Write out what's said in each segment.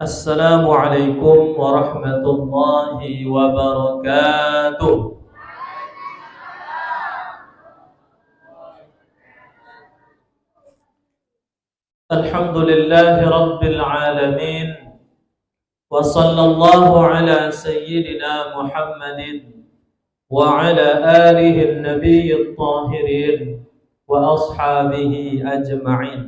السلام عليكم ورحمة الله وبركاته. الحمد لله رب العالمين، وصلى الله على سيدنا محمد وعلى آله النبي الطاهرين وأصحابه أجمعين.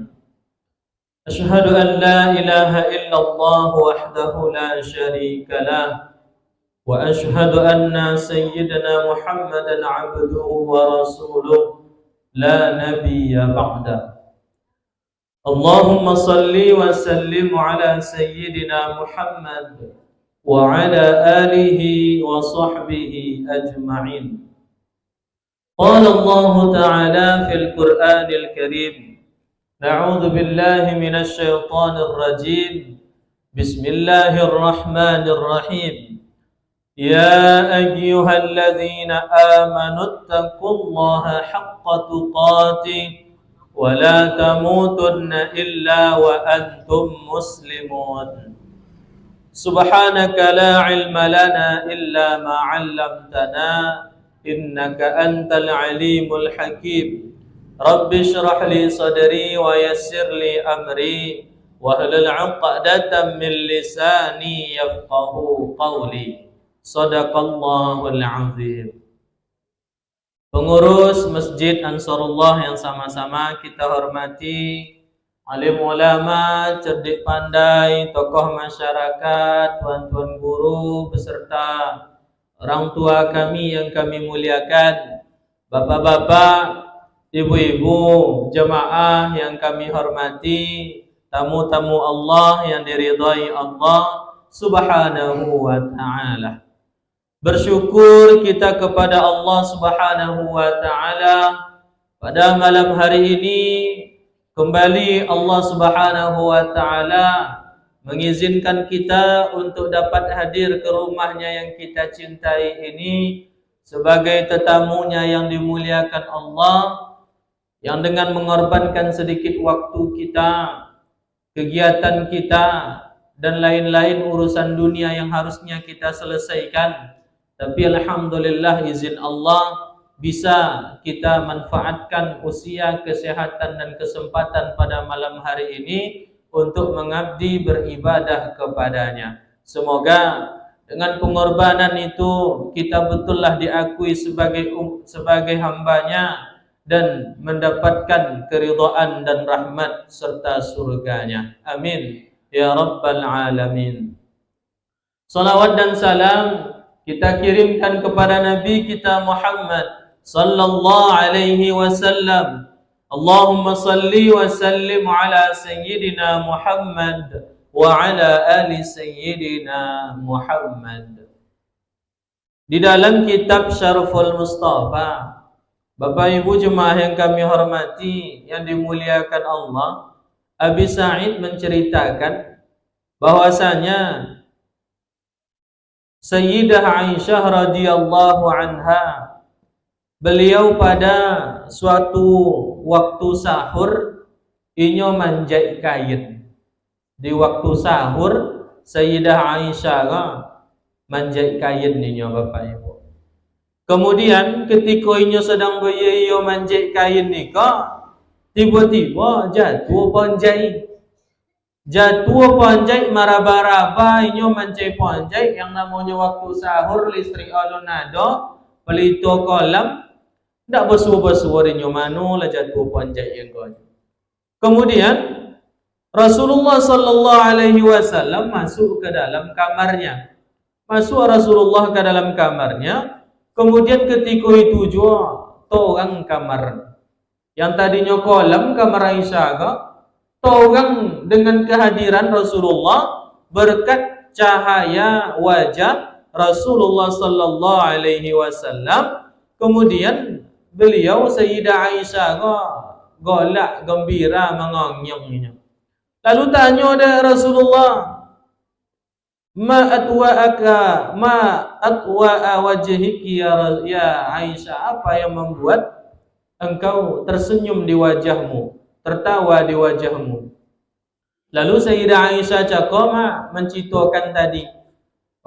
أشهد أن لا إله إلا الله وحده لا شريك له، وأشهد أن سيدنا محمدا عبده ورسوله لا نبي بعده. اللهم صل وسلم على سيدنا محمد وعلى آله وصحبه أجمعين. قال الله تعالى في القرآن الكريم: أعوذ بالله من الشيطان الرجيم، بسم الله الرحمن الرحيم. يا أيها الذين آمنوا اتقوا الله حق تقاته ولا تموتن إلا وأنتم مسلمون. سبحانك لا علم لنا إلا ما علمتنا إنك أنت العليم الحكيم. رب اشرح لي صدري ويسر لي أمري واحلل عقدة من لساني يفقه قولي. Sadaqallahul azim. Pengurus Masjid Ansarullah yang sama-sama kita hormati, alim ulama, cerdik pandai, tokoh masyarakat, tuan-tuan guru, beserta orang tua kami yang kami muliakan, bapak-bapak, ibu-ibu, jemaah yang kami hormati, tamu-tamu Allah yang diridhai Allah Subhanahu wa ta'ala. Bersyukur kita kepada Allah Subhanahu wa ta'ala pada malam hari ini kembali Allah Subhanahu wa ta'ala mengizinkan kita untuk dapat hadir ke rumahnya yang kita cintai ini sebagai tetamunya yang dimuliakan Allah, yang dengan mengorbankan sedikit waktu kita, kegiatan kita, dan lain-lain urusan dunia yang harusnya kita selesaikan, tapi alhamdulillah izin Allah bisa kita manfaatkan usia, kesehatan dan kesempatan pada malam hari ini untuk mengabdi beribadah kepadanya. Semoga dengan pengorbanan itu kita betullah diakui sebagai hambanya dan mendapatkan keridhaan dan rahmat serta surganya. Amin ya rabbal alamin. Salawat dan salam kita kirimkan kepada Nabi kita Muhammad sallallahu alaihi wasallam. Allahumma salli wa sallim ala sayyidina Muhammad wa ala ali sayyidina Muhammad. Di dalam kitab Syaraful Mustafa, Bapak Ibu jemaah yang kami hormati, yang dimuliakan Allah, Abi Sa'id menceritakan bahwasanya Sayyidah Aisyah radhiyallahu anha, beliau pada suatu waktu sahur inyo manjai kain. Di waktu sahur Sayyidah Aisyah manjai kain inyo Bapak Ibu. Kemudian ketika inyo sedang beyo manjai kain nika, tiba-tiba jatuh panjai. Jatuh panjai maraba-raba inyo mancai panjai yang namanya waktu sahur listrik alun nado pelito kolam ndak bersuara-suara inyo manu lah jatuh panjai yang kau. Kemudian Rasulullah sallallahu alaihi wasallam masuk ke dalam kamarnya. Masuk Rasulullah ke dalam kamarnya. Kemudian ketika itu juga orang kamar yang tadinya kolam kamar Aisyah orang dengan kehadiran Rasulullah berkat cahaya wajah Rasulullah sallallahu alaihi wasallam, kemudian beliau Sayyidah Aisyah golak gembira mengongyongnya. Lalu tanya dia Rasulullah, ma atwa'a wajhiki ya Aisyah, apa yang membuat engkau tersenyum di wajahmu, tertawa di wajahmu? Lalu Sayyidah Aisyah cakap menceritakan tadi,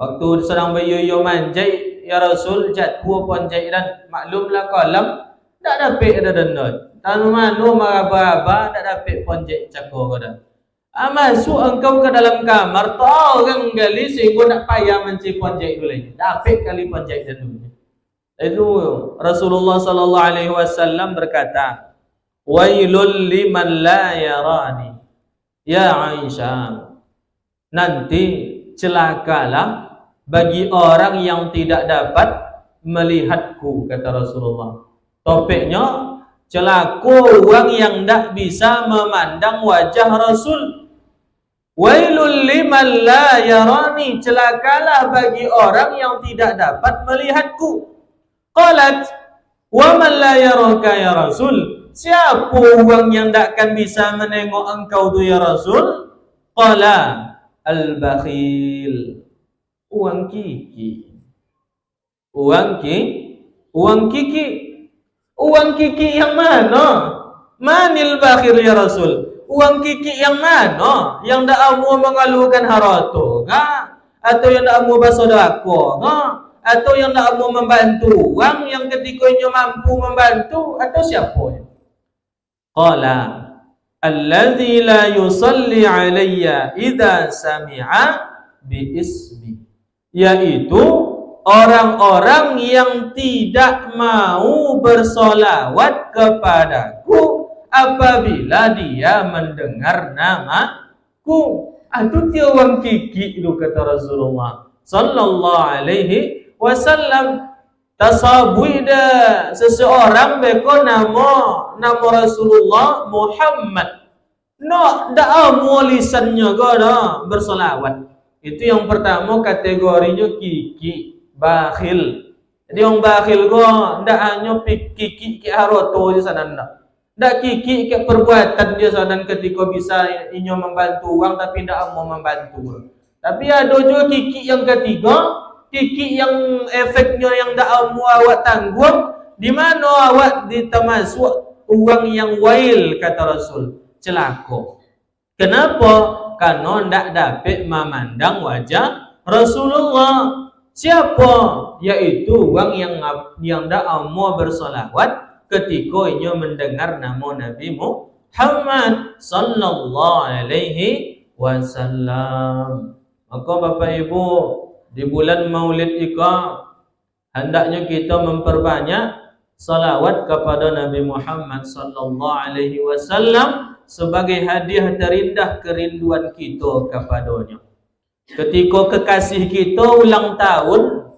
waktu sedang beryoyo manjai, ya Rasul jatuh pun jai dan maklumlah kolam tak dapat ada denda. Tanu manu maraba tak dapat pun jai cakap kada. Masuk engkau ke dalam kamar orang gali sehingga nak payah menci pun jai dulu. Dapat kali pun jai dulu. Itu Rasulullah sallallahu alaihi wasallam berkata, "Wailul liman la yarani." Ya Aisyah, nanti celakalah bagi orang yang tidak dapat melihatku, kata Rasulullah. Topiknya, celaka orang yang tidak bisa memandang wajah Rasul. Wailul liman la yarani, celakalah bagi orang yang tidak dapat melihatku. Qalat, wa man la yaraka ya Rasul? Siapa orang yang takkan bisa menengok engkau tu ya Rasul? Qala al-bakhil. Uang kiki. Uang kiki. Uang kiki yang mana? Manil bakhil ya Rasul? Uang kiki yang mana? Yang dak amu mengalukan harata, ha? Atau yang dak amu basodako, ha? Atau yang dak amu membantu uang yang ketikanya mampu membantu, atau siapa? Qala alladzi la yusalli alayya idza sami'a bi ismi, yaitu orang-orang yang tidak mau bersolawat kepadaku apabila dia mendengar namaku. Itu dia orang kiki itu, kata Rasulullah sallallahu alaihi wasallam. Tasabui dah seseorang beko nama Rasulullah Muhammad. No, dah amu lisannya goda bersolawat. Itu yang pertama, kategorinya kiki, bakhil. Jadi yang bakhil go ndak hanya kiki ke haroto di sana ndak. Ndak kiki ke perbuatan dia sana ketika bisa inyo membantu uang tapi ndak mau membantu. Tapi ada juga kiki yang ketiga, kiki yang efeknya yang dak amu awak tanggung, di mana awak ditermasuk uang yang wail, kata Rasul, celaka. Kenapa? Karena ndak dapat memandang wajah Rasulullah. Siapa? Yaitu uang yang dak amu bersolawat ketika ia mendengar nama Nabi Muhammad sallallahu alaihi wasallam. Maka Bapak Ibu, di bulan Maulid Ika hendaknya kita memperbanyak salawat kepada Nabi Muhammad sallallahu alaihi wasallam sebagai hadiah terindah kerinduan kita kepadanya. Ketika kekasih kita ulang tahun,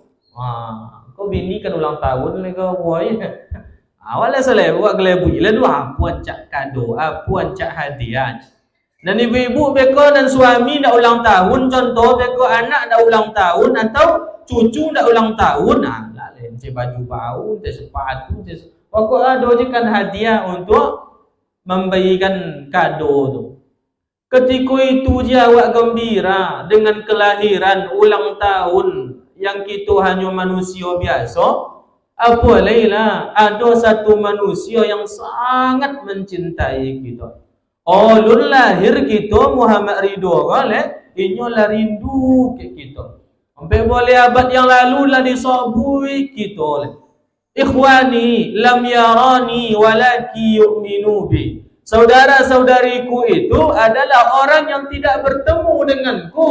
kau bini kan ulang tahun ni kau boy. Awalnya selesai buat gelebu, lah dua puan cak kado, puan cak hadiah. Dan ibu-ibu beko dan suami dah ulang tahun, contoh beko anak dah ulang tahun atau cucu dah ulang tahun, lah lain baju bau, sepatu, pokok ada je kan hadiah untuk memberikan kado tu. Ketika itu je awak gembira dengan kelahiran ulang tahun yang kita hanya manusia biasa, apa lailah ada satu manusia yang sangat mencintai kita. Ulun lahir kita Muhammad Ridho kale, inyolah rindu ke kita. Sampai boleh abad yang lalu lah disabui kita oleh. Ikhwani lam yarani walaki yu'minu bi. Saudara-saudariku itu adalah orang yang tidak bertemu denganku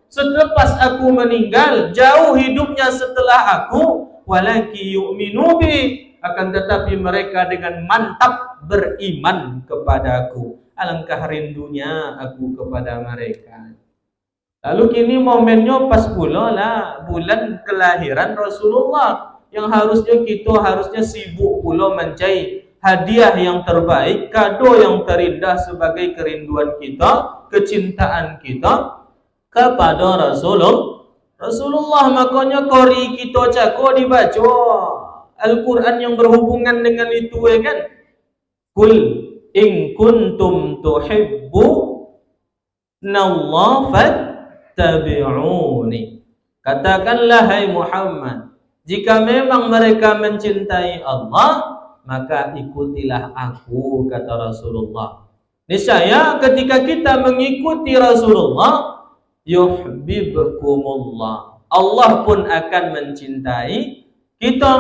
selepas aku meninggal, jauh hidupnya setelah aku, walaki yu'minu bi, akan tetapi mereka dengan mantap beriman kepadaku. Alangkah rindunya aku kepada mereka. Lalu kini momennya pas pula lah bulan kelahiran Rasulullah, yang harusnya sibuk pula mencari hadiah yang terbaik, kado yang terindah sebagai kerinduan kita, kecintaan kita kepada Rasulullah. Makanya kori kita cako dibaca Al-Quran yang berhubungan dengan itu, kan? Kul in kuntum tuhibbu nallaha fattabi'uni. Katakanlah hai Muhammad, jika memang mereka mencintai Allah, maka ikutilah aku, kata Rasulullah. Niscaya ketika kita mengikuti Rasulullah, yuhibbukumullah, Allah pun akan mencintai kita.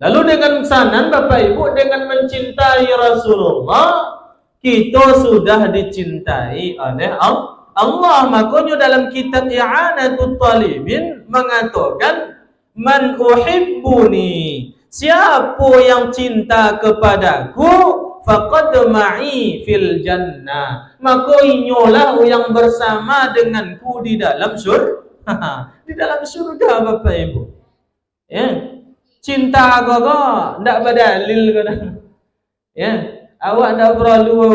Lalu dengan sanan Bapak Ibu, dengan mencintai Rasulullah, kita sudah dicintai oleh Allah. Makanya dalam kitab I'anatul Talibin mengatakan, man uhibbuni, siapa yang cinta kepadaku, faqad ma'i fil jannah, maka inyolah yang bersama denganku di dalam surga. Di dalam surga Bapak Ibu. Ya. Cinta kau ndak berdalil kau. Ya. Awak ndak perlu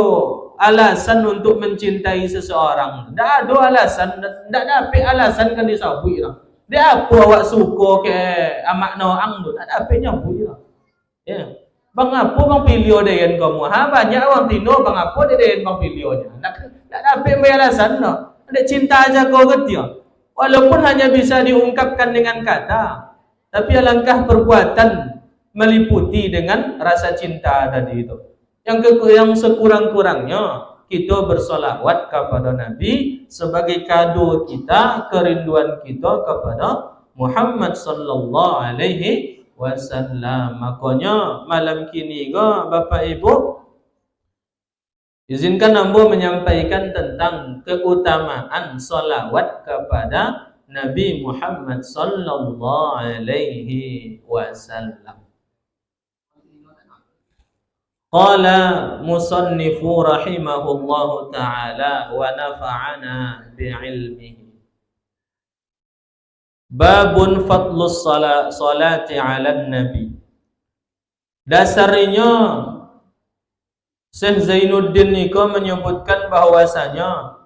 alasan untuk mencintai seseorang. Ndak ada alasan, ndak dapat alasan kan disabui lah. Dia apa awak suka ke amak noang tu, tak dapat nyabui lah. Ya. Bang apa bang pilih deyan kamu? Ha, banyak orang tino bang apa dia deyan bang pilihnya. Tak dapat alasan no. Ada cinta aja kau ketia. Walaupun hanya bisa diungkapkan dengan kata, tapi alangkah perbuatan meliputi dengan rasa cinta tadi itu. Yang sekurang-kurangnya kita bersolawat kepada Nabi sebagai kado kita, kerinduan kita kepada Muhammad sallallahu alaihi wasallam. Makanya malam kini Bapak Ibu, izinkan hamba menyampaikan tentang keutamaan salawat kepada Nabi Muhammad sallallahu alaihi wasallam. Qala musannifu rahimahullahu ta'ala wa nafa'ana bi'ilmihi. Babun fadlus salati 'alan nabi. Dasarnya Syekh Zainuddin Niko menyebutkan bahwasanya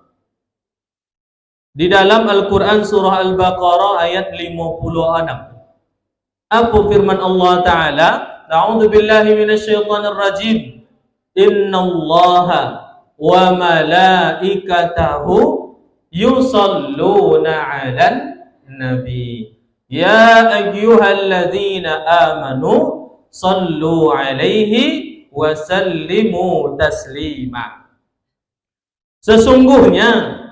di dalam Al-Quran surah Al-Baqarah ayat 56. Apa firman Allah Ta'ala? A'udzu billahi minasyaitonir rajim. Innallaha wa malaikatahu yusalluna 'alan nabi. Ya ayyuhalladzina amanu sallu 'alaihi wa sallimu taslima. Sesungguhnya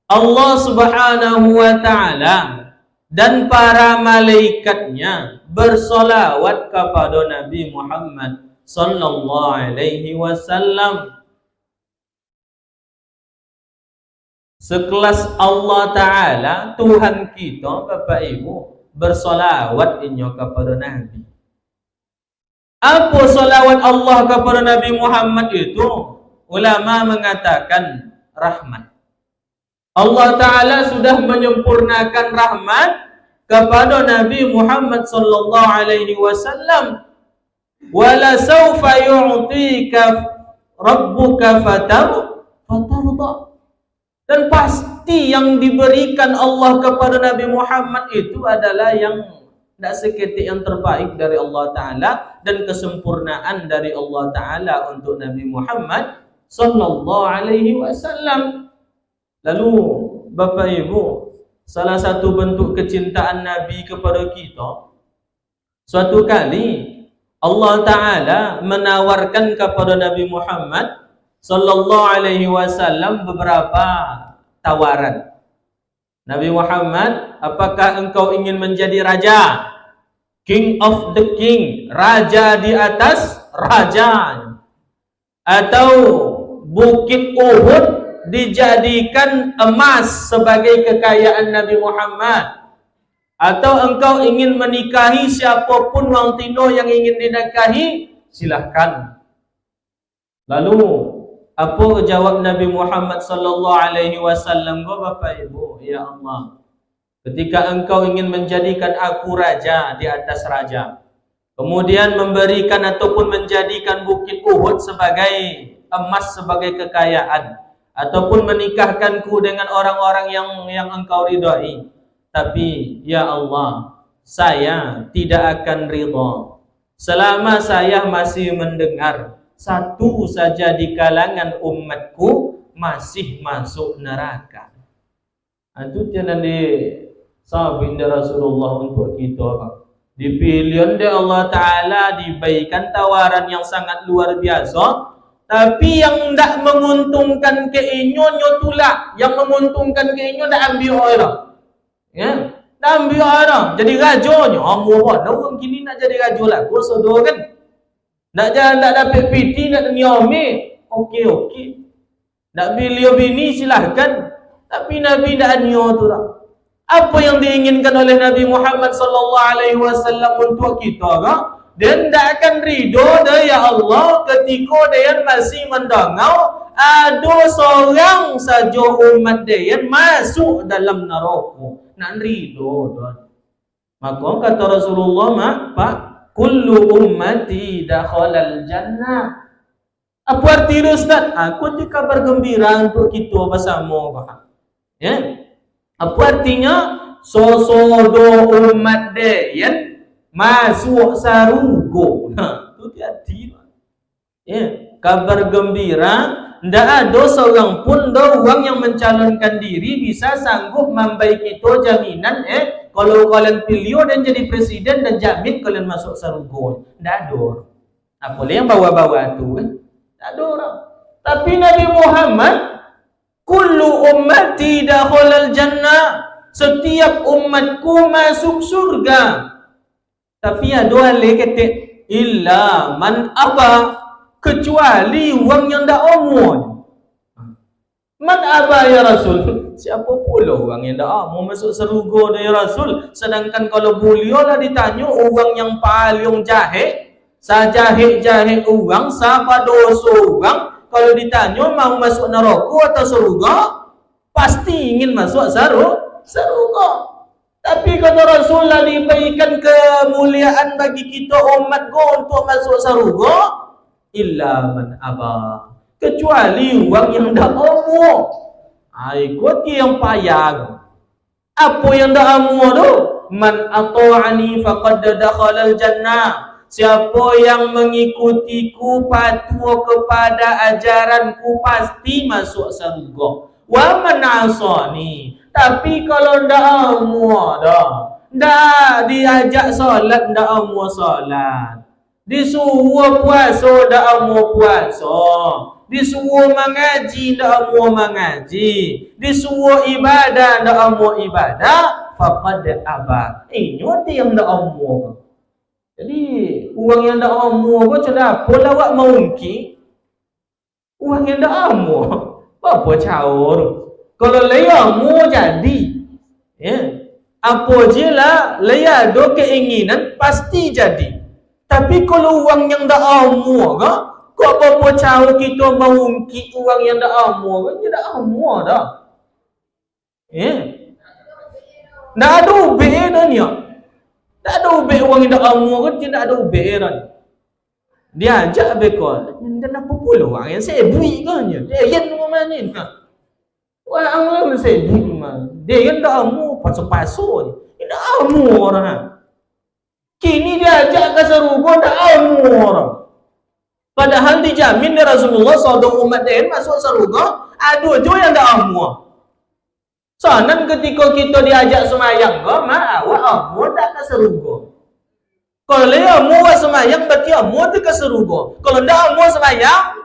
Allah Subhanahu wa ta'ala dan para malaikatnya bersolawat kepada Nabi Muhammad sallallahu alaihi wasallam. Sekelas Allah Ta'ala, Tuhan kita, Bapak Ibu, bersolawat inyo kepada Nabi. Apa solawat Allah kepada Nabi Muhammad itu? Ulama mengatakan rahmat. Allah Ta'ala sudah menyempurnakan rahmat kepada Nabi Muhammad sallallahu alaihi wasallam. Wala sawfa yu'tika rabbuka fatarda. Dan pasti yang diberikan Allah kepada Nabi Muhammad itu adalah yang tidak seketik yang terbaik dari Allah Ta'ala dan kesempurnaan dari Allah Ta'ala untuk Nabi Muhammad sallallahu alaihi wasallam. Lalu Bapak Ibu, salah satu bentuk kecintaan Nabi kepada kita, suatu kali Allah Ta'ala menawarkan kepada Nabi Muhammad sallallahu alaihi wasallam beberapa tawaran. Nabi Muhammad, apakah engkau ingin menjadi raja? King of the king, raja di atas raja. Atau Bukit Uhud dijadikan emas sebagai kekayaan Nabi Muhammad. Atau engkau ingin menikahi siapapun wang tino yang ingin dinikahi, silahkan. Lalu apa jawab Nabi Muhammad sallallahu alaihi wasallam? Bapak Ibu, ya Allah, ketika engkau ingin menjadikan aku raja di atas raja, kemudian memberikan ataupun menjadikan Bukit Uhud sebagai emas sebagai kekayaan, ataupun menikahkanku dengan orang-orang yang engkau ridhai, tapi ya Allah, saya tidak akan ridha selama saya masih mendengar satu saja di kalangan umatku masih masuk neraka. Itu jangan disabin Rasulullah untuk kita. Dipilih oleh Allah Ta'ala, diberikan tawaran yang sangat luar biasa, Tapi yang tak menguntungkan ke inyo tulah. Yang menguntungkan ke inyo tak ambil orang. Ya, tak ambil orang. Jadi rajonyo. Apa? Orang kini nak jadi rajo lah. Kau sodor kan? Nak jalan tak dapat piti, nak niami. Okey. Nak beliau bini silahkan. Tapi Nabi tak nyo tu lah. Apa yang diinginkan oleh Nabi Muhammad sallallahu alaihi wasallam untuk kita kan? Dan tak akan ridho dah ya Allah ketika dia masih mendangau ada seorang saja umat dia masuk dalam neraka. Nak ridho dah. Maka kata Rasulullah, Pak, kullu ummati dakhalal jannah. Apa arti itu Ustaz? Aku di kabar gembira untuk kita bersama, Pak. Ya. Apa artinya? Sosodo umat dia masuk sarugo. Itu jadi. Ya, kabar gembira. Tidak ada seorang pun orang yang mencalonkan diri bisa sanggup memberi kita jaminan. Kalau kalian pilih dan jadi presiden dan jamin kalian masuk sarugo. Tidak ada. Apa boleh yang bawa-bawa itu? Tidak ada orang. Tapi Nabi Muhammad, kullu ummati dakhalal jannah. Setiap umatku masuk surga. Tapi ada hal kata illa man aba, kecuali orang yang tak mau. Man aba ya Rasul? Siapa pula orang yang tak mau masuk surga ya Rasul? Sedangkan kalau beliau lah ditanya orang yang paling jahil, sajahil-jahil orang, siapa dosa orang, kalau ditanya mau masuk neraka atau surga, pasti ingin masuk surga. Tapi kata Rasulullah diberikan kemuliaan bagi kita umat untuk masuk surga illa man aba, kecuali orang yang tak mau. Ikut yang payah. Apa yang tak mau tu? Man ata'ani faqad dakhalal jannah. Siapa yang mengikutiku, patuh kepada ajaranku, pasti masuk surga. Wa man asani, tapi kalau ndak mau dah, ndak diajak solat, ndak mau solat, disuruh puasa, ndak mau puasa, disuruh mengaji, ndak mau mengaji, disuruh ibadah, ndak mau ibadah, faqad aba. Ini yang ndak mau. Jadi orang yang ndak mau macam apa lawak mungkin? Orang yang ndak mau apa caur? Kalau laya mau jadi, ya, apa je lah, laya ada keinginan pasti jadi. Tapi kalau orang yang tak mau, kau apa caur kita mengungkit orang yang tak mau, kan dia tak mau dah. Ya, tak ada ubek dah ni. Tak ada ubek orang yang tak mau, kan dia tak ada ubek dah. Dia ajak bekal, dan apa pula orang yang sebui kan dia yang mana ni? Orang lain sebui mana? Dia yang tak mau pasal-pasal ni. Tak mau orang. Kini dia ajak ke surga, tak mau orang. Padahal dijamin dari Rasulullah SAW umat dia masuk surga, ada je yang tak mau. Soalnya ketika kita diajak semayang, awak mau tak ke surga. Kalau dia mau semayang, berarti mau tu ke surga. Kalau tak mau semayang,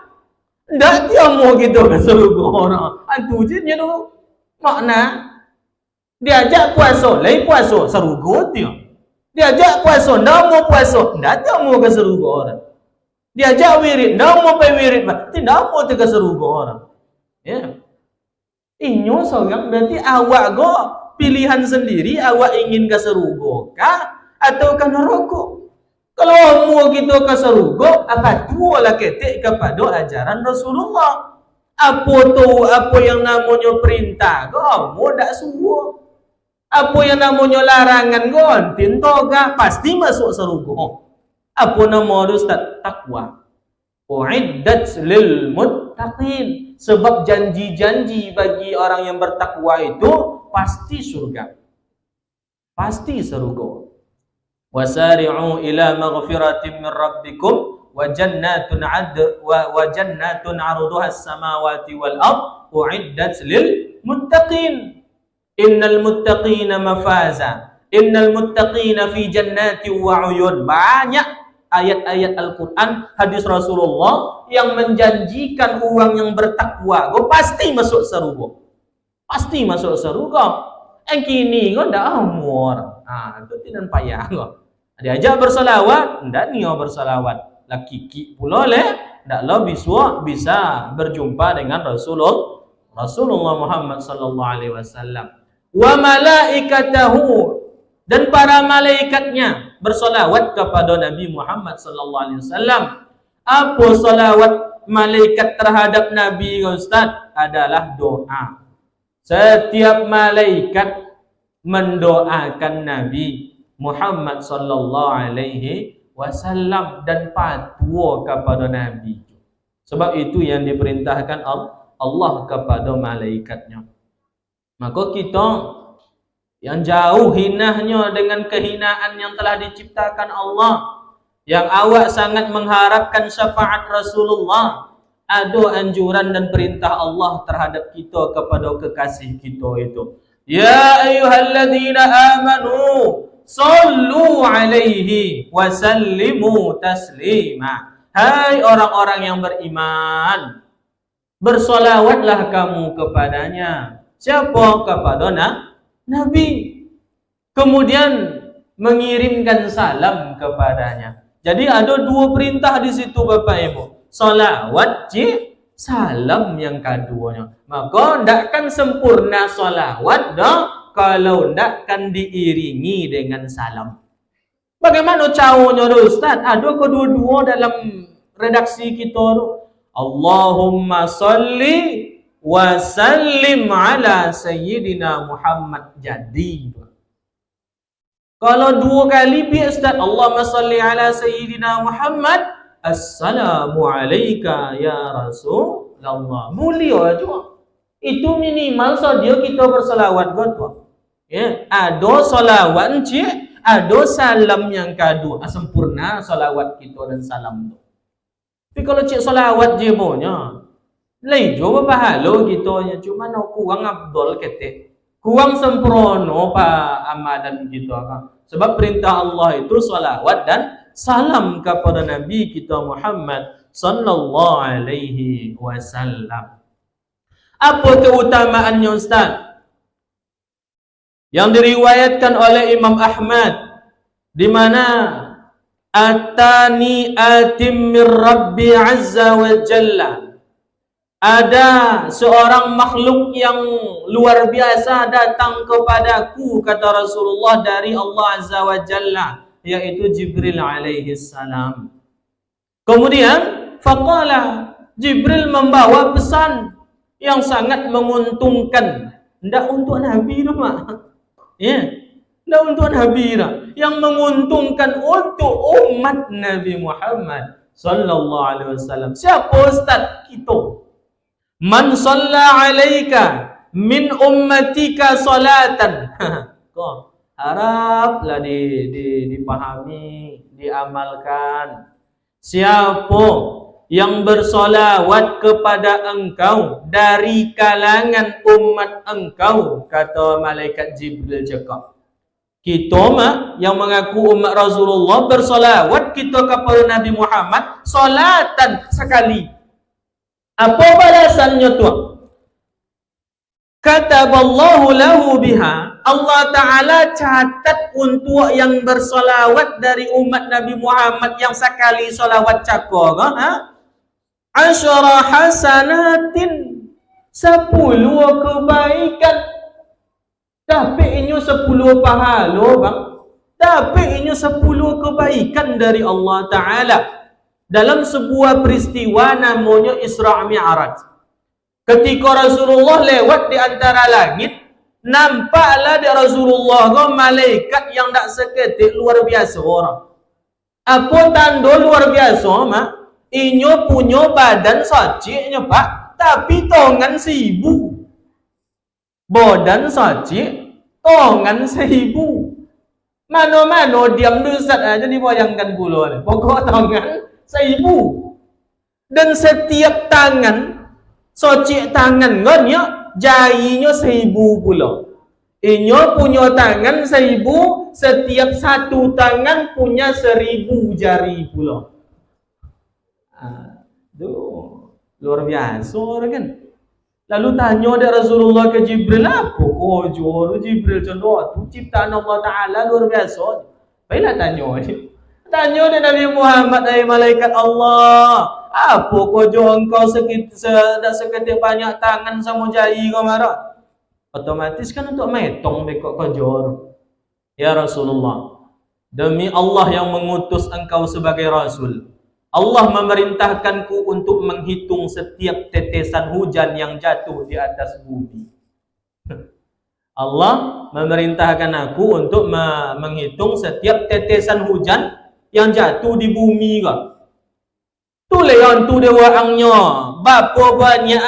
tak dia mau kita ke surga orang. Itu je tu makna. Diajak puasa, lain puasa, surga dia. Diajak puasa, tak mau puasa, tak dia mau ke surga orang. Diajak wirid, tak mau pergi wirid, berarti tak mau tu ke surga orang. Ya. Inyo seorang berarti awak go pilihan sendiri, awak ingin ke surga kah atau ke neraka? Kalau mau kita ke surga, apa tualah ketik kepada ajaran Rasulullah. Apa tu, apa yang namanya perintah, kamu tak suruh. Apa yang namanya larangan, tintoga pasti masuk surga. Apa nama Ustaz? Takwa. Uiddat lil muttaqin. Sebab janji-janji bagi orang yang bertakwa itu pasti surga. Pasti surga. Wasari'u ila maghfiratin min rabbikum wa jannatun 'arduha as-samawati wal ard u'iddat lil muttaqin. Innal muttaqina mafaza. Innal muttaqina fi jannati wa 'uyun. Banyak ayat-ayat Al-Quran, hadis Rasulullah yang menjanjikan orang yang bertakwa pasti masuk surga. Pasti masuk surga. Yang kini kau dah umur. Itu tidak payah kau. Diajak bersalawat, ndak niat bersalawat. Laki pula ndak lo bisa berjumpa dengan Rasulullah Muhammad sallallahu alaihi wasallam. Wa malaikatahu, dan para malaikatnya bersolawat kepada Nabi Muhammad sallallahu alaihi wasallam. Apa solawat malaikat terhadap Nabi Ustaz? Adalah doa. Setiap malaikat mendoakan Nabi Muhammad sallallahu alaihi wasallam dan patuh kepada Nabi. Sebab itu yang diperintahkan Allah kepada malaikatnya. Maka kita yang jauh hinahnya dengan kehinaan yang telah diciptakan Allah, yang awak sangat mengharapkan syafaat Rasulullah, ada anjuran dan perintah Allah terhadap kita kepada kekasih kita itu. Ya ayyuhalladzina amanu sallu alaihi wa sallimu taslima. Hai orang-orang yang beriman, bersolawatlah kamu kepadanya. Siapa? Kepada Nabi. Kemudian mengirimkan salam kepadanya. Jadi ada dua perintah di situ Bapak Ibu. Salawat, salam yang keduanya. Maka ndakkan sempurna salawat kalau ndakkan diiringi dengan salam. Bagaimana caranya Ustaz? Ada kedua-dua dalam redaksi kita tu. Allahumma salli wa sallim ala sayyidina Muhammad. Jadi kalau dua kali bi Ustaz, Allahumma salli ala sayyidina Muhammad, assalamu alayka ya Rasulullah. Mulia juga. Itu minimal saja kita bersalawat betul. Ya, ada salawat ada salam yang kedua. Sempurna salawat kita dan salam tu. Tapi kalau cik salawat je punya, lain juga pahala kita, cuma nak kurang abdul ketik. Kurang sempurna pa amalan kita. Sebab perintah Allah itu salawat dan salam kepada Nabi kita Muhammad sallallahu alaihi wasallam. Apa keutamaannya Ustaz? Yang diriwayatkan oleh Imam Ahmad, di mana atani atim min Rabbi azza wa jalla. Ada seorang makhluk yang luar biasa datang kepadaku, kata Rasulullah, dari Allah azza wa jalla, yaitu Jibril alaihi salam. Kemudian faqala, Jibril membawa pesan yang sangat menguntungkan. Tidak untuk Nabi tu mak. Ya, tidak untuk Nabi dah. Yang menguntungkan untuk umat Nabi Muhammad sallallahu alaihi wasallam. Siapa Ustaz? Kita. Man shalla alaika min ummatika salatan. Kau haraplah dipahami, diamalkan. Siapa yang bersolawat kepada engkau dari kalangan umat engkau, kata malaikat Jibril cakap. Kita yang mengaku umat Rasulullah bersolawat kita kepada Nabi Muhammad solatan sekali. Apa balasannya tu? Kataballahu lahu biha, Allah Ta'ala catat untuk yang bersolawat dari umat Nabi Muhammad yang sekali solawat cakap, asyara hasanatin, 10 kebaikan. Tapi ini 10 pahala bang. Tapi ini 10 kebaikan dari Allah Ta'ala. Dalam sebuah peristiwa namanya Isra' Mi'raj. Ketika Rasulullah lewat di antara langit, nampaklah di Rasulullah malaikat yang tak seketik luar biasa orang. Apa tanda luar biasa mak? Inyo punya badan saciknya pak, tapi tongan 1000. Badan sacik, tongan 1000. Mana-mana diam dulu Ustaz aja dibayangkan pula ni. Pokok tongan 1000. Dan setiap tangan, sacik tangan kan ya, jarinya 1000 pula. Inyo punya tangan 1000, setiap satu tangan punya 1000 jari pula. Luar biasa kan. Lalu tanya dia Rasulullah ke Jibril, apa kau jual Jibril contoh tu ciptaan Allah Ta'ala luar biasa. Baiklah tanya dia. Tanya dia Nabi Muhammad, hai malaikat Allah, apa kau jual engkau seketik banyak tangan sama jari kau marah? Otomatis kan untuk metong bekok kau jual. Ya Rasulullah, demi Allah yang mengutus engkau sebagai Rasul, Allah memerintahkanku untuk menghitung setiap tetesan hujan yang jatuh di atas bumi. Allah memerintahkan aku untuk menghitung setiap tetesan hujan yang jatuh di bumi ke. Tu leon tu dewa angnya. Berapa banyak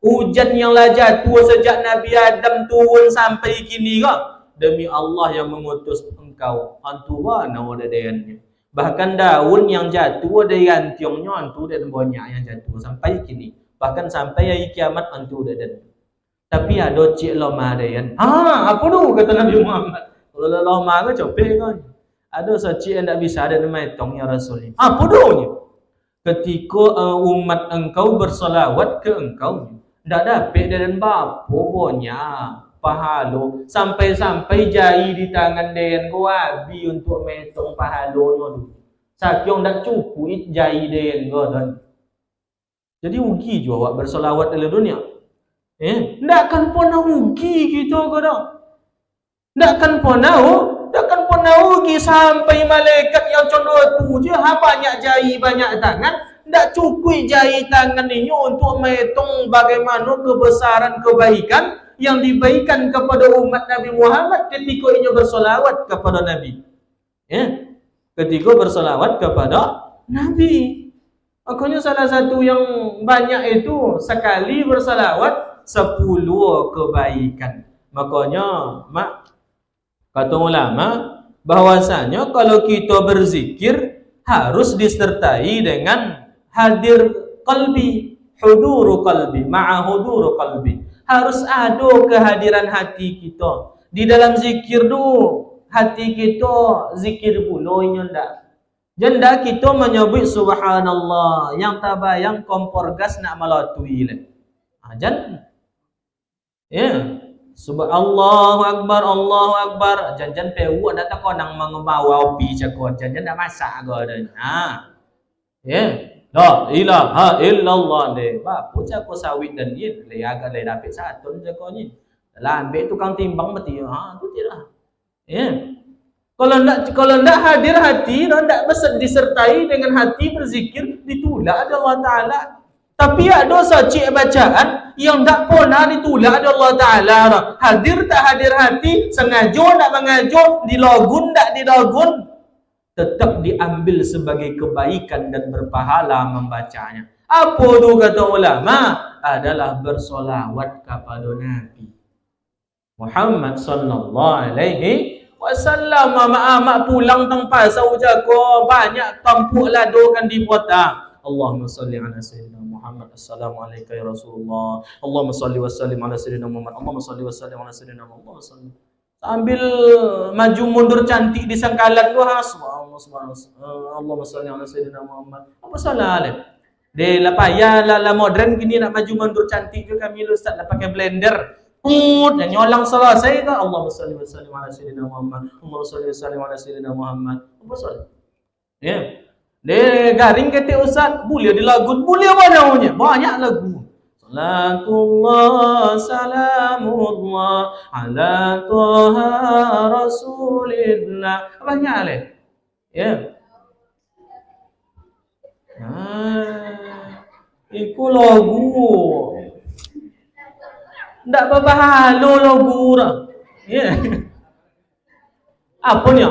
hujan yang lah jatuh sejak Nabi Adam turun sampai kini ke. Demi Allah yang mengutus engkau. Antuwa nawadadayannya. Bahkan daun yang jatuh ada gantiongnya antu dan banyak yang jatuh sampai kini. Bahkan sampai hari kiamat antu dan. Tapi ada cik lama ada yang. Apa tu kata Nabi Muhammad? Kalau lama ke copek kan. Ada secik yang tak bisa ada metong ya Rasul. Apa tu? Ketika umat engkau bersolawat ke engkau, tak dapat dan bapa banyak pahala sampai jari di tangan dia kau habis untuk metong pahalanya tu. Sakyong tak cukup jari dia kau kan. Jadi rugi juga awak bersolawat dalam dunia. Tak akan pernah rugi kita kau dah. Tak akan pernah rugi sampai malaikat yang contoh tu je banyak jari banyak tangan. Tak cukup jari tangan ini untuk metong bagaimana kebesaran kebaikan yang diberikan kepada umat Nabi Muhammad ketika ia bersolawat kepada Nabi. Ketika bersolawat kepada Nabi. Makanya salah satu yang banyak itu sekali bersolawat 10 kebaikan. Makanya kata ulama bahwasanya kalau kita berzikir harus disertai dengan hadir qalbi, huduru qalbi, ma'a huduru qalbi. Harus ada kehadiran hati kita. Di dalam zikir tu, hati kita zikir pula ndak. Janda kita menyebut subhanallah, yang tabayang kompor gas nak melatui le. Jan. Subhanallahu akbar. Jan pewu nak tak konang mengemau api cakot. Jan nak masak ke ada. La ilaha illallah le. Apa cakap sawit dan dia le agak le dapat satu cakapnya. Lah ambil tukang timbang mati. Tu tidak. Kalau ndak hadir hati, ndak disertai dengan hati berzikir, ditolak ada Allah Taala. Tapi ada secik bacaan yang ndak pernah ditolak ada Allah Taala. Hadir tak hadir hati, sengaja tak mengajo, dilogun tak dilogun, tetap diambil sebagai kebaikan dan berpahala membacanya. Apa tu kata ulama? Adalah bersolawat kepada Nabi Muhammad sallallahu alaihi wasallam. Mak pulang tang pasau jago banyak tampuk ladokan di kota. Allahumma salli ala sayyidina Muhammad. Assalamualaikum ya Rasulullah. Allahumma salli wa sallim ala sayyidina Muhammad. Allahumma salli wa sallim ala sayyidina Muhammad. Sambil maju mundur cantik di sangkalan tu Allahumma salli ala sayyidina Muhammad. Apa salah le? De la payah la modern gini nak maju mundur cantik tu kami ustaz nak pakai blender. Dan nyolang selesai ke Allahumma salli wa sallim ala sayyidina Muhammad. Allahumma salli wa sallim ala sayyidina Muhammad. Apa salah? De garing kata ustaz, boleh dilagun, boleh apa namanya? Banyak lagu. Salatullah salamullah ala toha rasulillah. Banyak le. Iku lagu. Ndak berpahala lagu dah. Apa ni?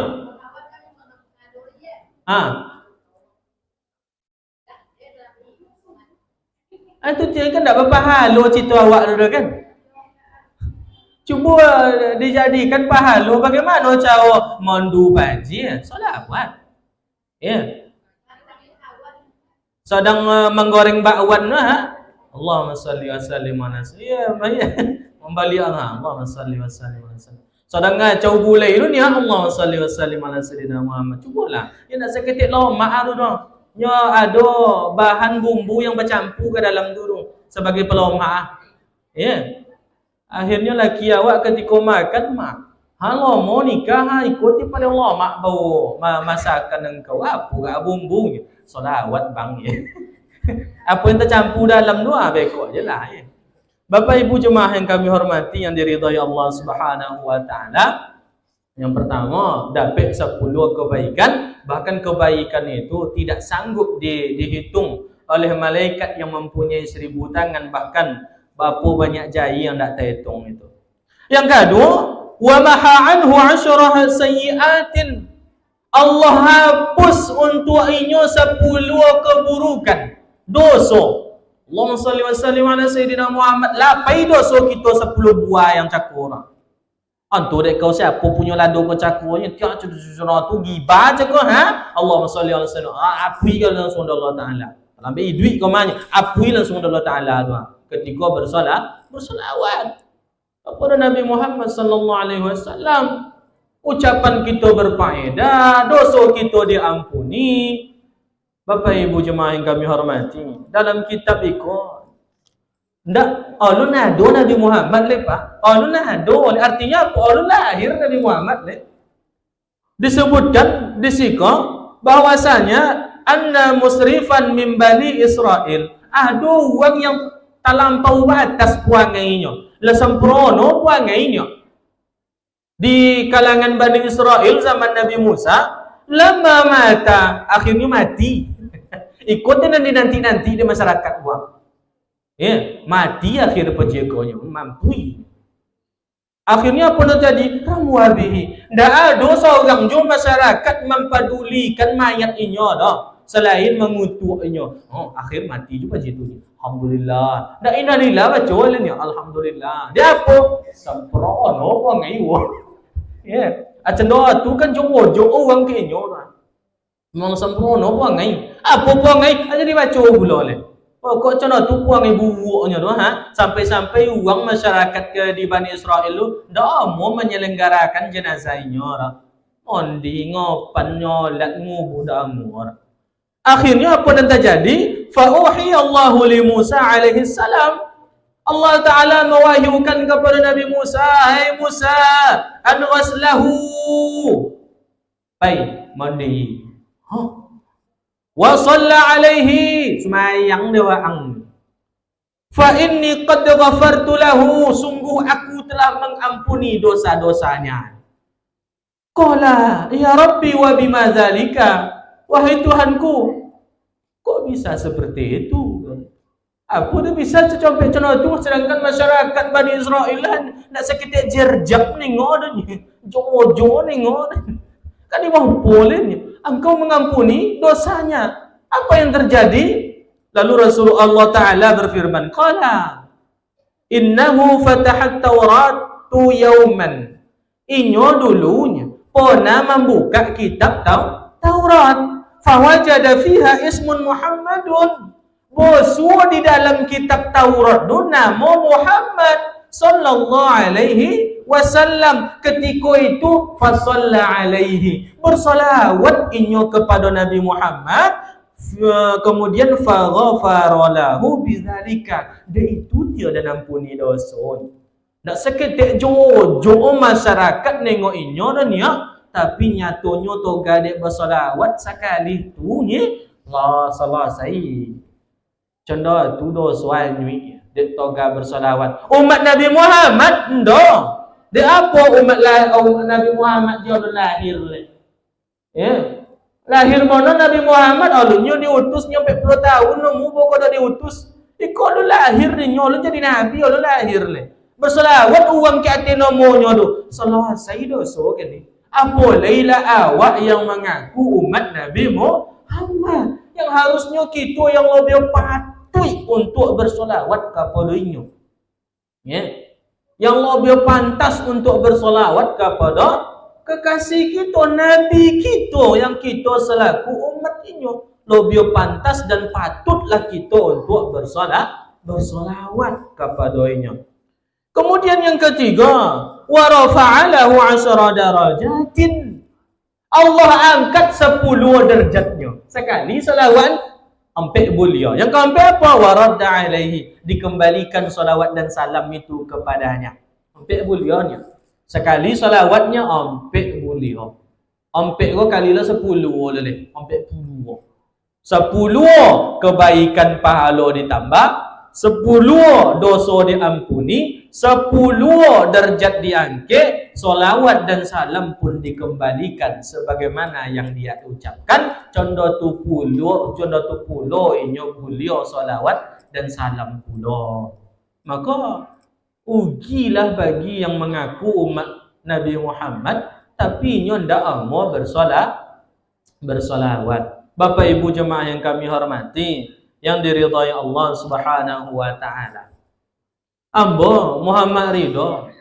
Itu dia kan tak berpahala cerita awak dulu kan. Cuba dijadikan pahala bagaimana cara mandu baji solawat. Sedang menggoreng bakwan Allahumma salli wa sallim ala sayyidina. Membali Allahumma salli wa sallim ala sallam. Sedangkan cau bulai tu ni Allahumma salli wa sallim ala sayyidina Muhammad. Cubalah. Ya nak seketik lomak tu dah. Nya ada bahan bumbu yang bercampur ke dalam tu sebagai pelomak. Ya. Akhirnya laki awak ketika makan mak. Halo mau nikah ikuti pada lomak bau masakan engkau apa ke bumbunya. Solawat bang ya. Apa yang tercampur dalam tu bekok je lah ya. Bapak Ibu jemaah yang kami hormati yang diridhai Allah Subhanahu wa taala. Yang pertama, dapat 10 kebaikan, bahkan kebaikan itu tidak sanggup dihitung oleh malaikat yang mempunyai 1000 tangan, bahkan berapa banyak jari yang tak terhitung itu. Yang kedua, wa maha anhu 'asyrah sayyi'atin. Allah hapus untuk inyo 10 keburukan, dosa. Allahumma salli wa sallim ala sayyidina Muhammad. Lapai dosa kita 10 buah yang cakur. Antu dek kau siapa punya lado kau cakurnya tiap curah tu gibah je kau ha. Allahumma salli ala sayyidina. Apui kau langsung Allah Taala. Ambil duit kau mana? Apui langsung Allah Taala tu. Ketika bersolawat kepada Nabi Muhammad sallallahu alaihi wasallam, ucapan kita berfaedah, dosa kita diampuni. Bapak Ibu jemaah yang kami hormati, dalam kitab ikut ndak ulun ado Nabi Muhammad lepas ulun ado artinya apa? Ulun lahir Nabi Muhammad le. Disebutkan di siko bahwasanya anna musrifan min bani Israel, ado orang yang talampau batas puangainya, la sempurna puangainya di kalangan Bani Israel zaman Nabi Musa. Lama mata, akhirnya mati. Ikutin nanti di masyarakat buang. Ya, mati akhir penjaganya, mampu. Akhirnya apa yang terjadi? Ramuabihi. Tidak ada seorang jom masyarakat mempedulikan mayat ini dah, selain mengutuknya. Oh, akhir mati juga situ. Alhamdulillah. Dak innalillah baca olehnya. Alhamdulillah. Dia apa? Sempurna apa ngaiwa. Ya. Acan doa tu kan jowo orang ke inyo lah. Memang sempurna apa ngai? Apa apa ngai? Aja dibaca pula oleh. Kok cana tu puang ibu buuknya tu ha? Sampai-sampai uang masyarakat ke di Bani Israel tu dah mau menyelenggarakan jenazahnya lah. Ondi ngopan nyolat ngubu dah mur. Akhirnya apa yang terjadi? Fa Allahu li Musa alaihi salam. Allah Ta'ala mewahyukan kepada Nabi Musa, hai Musa, an ghaslahu. Baik, mandi. Wa shalla alaihi, semayang dia ang. Fa inni qad ghafartu lahu, sungguh aku telah mengampuni dosa-dosanya. Qala, ya Rabbi wa bima dzalika? Wahai Tuhanku, kok bisa seperti itu? Apa dia bisa secompet cana tu, sedangkan masyarakat Bani Israel nak seketik jerjak nengok dia. Jojo nengok dia. Kan dia mahu boleh. Engkau mengampuni dosanya. Apa yang terjadi? Lalu Rasulullah Ta'ala berfirman, qala innahu fatahat Tauratu yawman. Inyo dulunya pernah membuka kitab Taurat. Fawajada fiha ismun Muhammadun. Bosua di dalam kitab Taurat tu nama Muhammad sallallahu alaihi wasallam. Ketika itu fasalla alaihi, bersolawat inyo kepada Nabi Muhammad, kemudian faghfara lahu bidzalika, dia itu dia dan ampuni dosa. Nak seketik jojo masyarakat nengok inyo dan ya, tapi nyatonya toga dek bersolawat sekali tu ni Allah selesai. Contoh tu dosa nyui dek toga bersolawat. Umat Nabi Muhammad ndak. Dia apa umat Nabi Muhammad dia lahir le. Ya. Lahir mana Nabi Muhammad alunyo diutus nyampe 10 tahun nemu pokok dah diutus. Iko lu lahir ni nyolo jadi nabi lu lahir le. Bersolawat uang ke ati nomonyo tu. Selesai dosa kene. Apa leila awak yang mengaku umat Nabi Muhammad yang harusnya kita yang lebih patuh untuk bersolawat kepadanya. Ya. Yang lebih pantas untuk bersolawat kepada kekasih kita, Nabi kita yang kita selaku umat ini. Lebih pantas dan patutlah kita untuk bersolawat kepadanya. Kemudian yang ketiga, wa rafa'alahu 'ashara darajatin. Allah angkat 10 derajatnya. Sekali selawat sampai mulia. Yang keempat apa? Wa radda 'alaihi, dikembalikan selawat dan salam itu kepadanya. Sampai mulianya. Sekali selawatnya sampai mulia. Sampai ko kali lah 10 boleh. Sampai 10. 10 kebaikan pahala ditambah, 10 dosa diampuni, 10 derajat diangkat, solawat dan salam pun dikembalikan sebagaimana yang dia ucapkan. Contoh tu pulo inyo mulia solawat dan salam pulo. Maka ugilah bagi yang mengaku umat Nabi Muhammad tapi inyo ndak amo bersolawat. Bapak Ibu jemaah yang kami hormati, yang diridhai Allah Subhanahu wa taala. Ambo Muhammad Ridho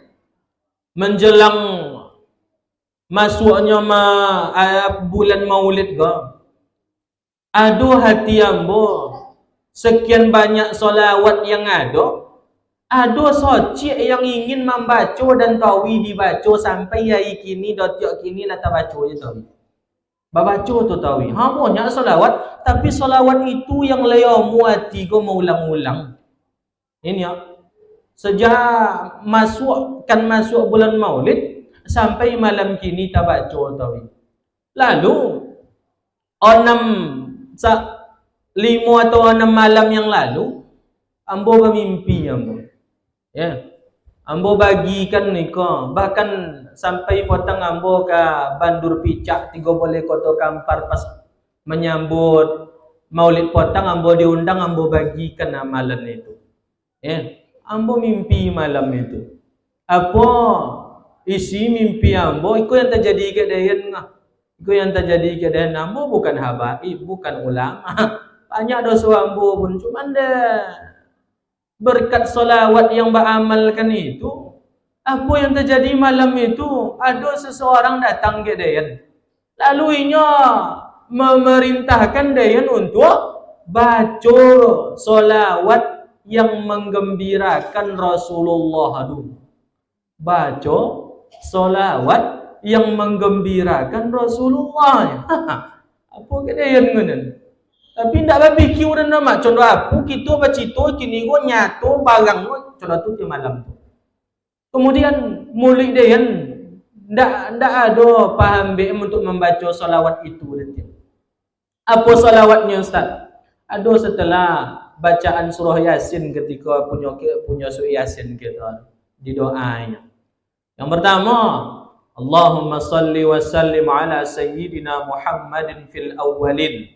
menjelang masuknya bulan Maulid go. Aduh hati ambo sekian banyak solawat yang ada. Ada soci yang ingin membaca dan tawi dibaca sampai hari kini dotiok kini lah tak baca je tawi. Babaca tu tawi. Banyak solawat, tapi solawat itu yang layamu hati ko maulang-ulang. Ini ya. Sejak masuk bulan Maulid sampai malam kini tak baca tawi. Lalu 5 atau 6 malam yang lalu ambo bermimpi ambo. Ya. Ambo bagikan nikah, bahkan sampai potong ambo ke Bandur Picak 3 boleh Kota Kampar pas menyambut Maulid potong ambo diundang, ambo bagikan amalan itu. Ya. Ambo mimpi malam itu. Apa isi mimpi ambo? Itu yang terjadi ke dayan ngah. Itu yang terjadi ke dayan ambo bukan habaib, bukan ulama. Banyak dosa ambo pun cuman dah berkat solawat yang beramalkan itu. Apa yang terjadi malam itu? Ada seseorang datang ke dayan. Lalu inya memerintahkan dayan untuk baca solawat yang menggembirakan Rasulullah dulu. Baca solawat yang menggembirakan Rasulullah. Apa ke dayan ngenen? Tapi tidak berfikir dan nama. Contoh apa? Kita bercita kini ko nyato barang ko. Contoh tu di malam tu. Kemudian mulik dia kan tidak ada paham BM untuk membaca solawat itu. Apa solawatnya Ustaz? Ada setelah bacaan surah Yasin ketika punya surah Yasin kita di doanya. Yang pertama, Allahumma salli wa sallim ala sayyidina Muhammadin fil awwalin.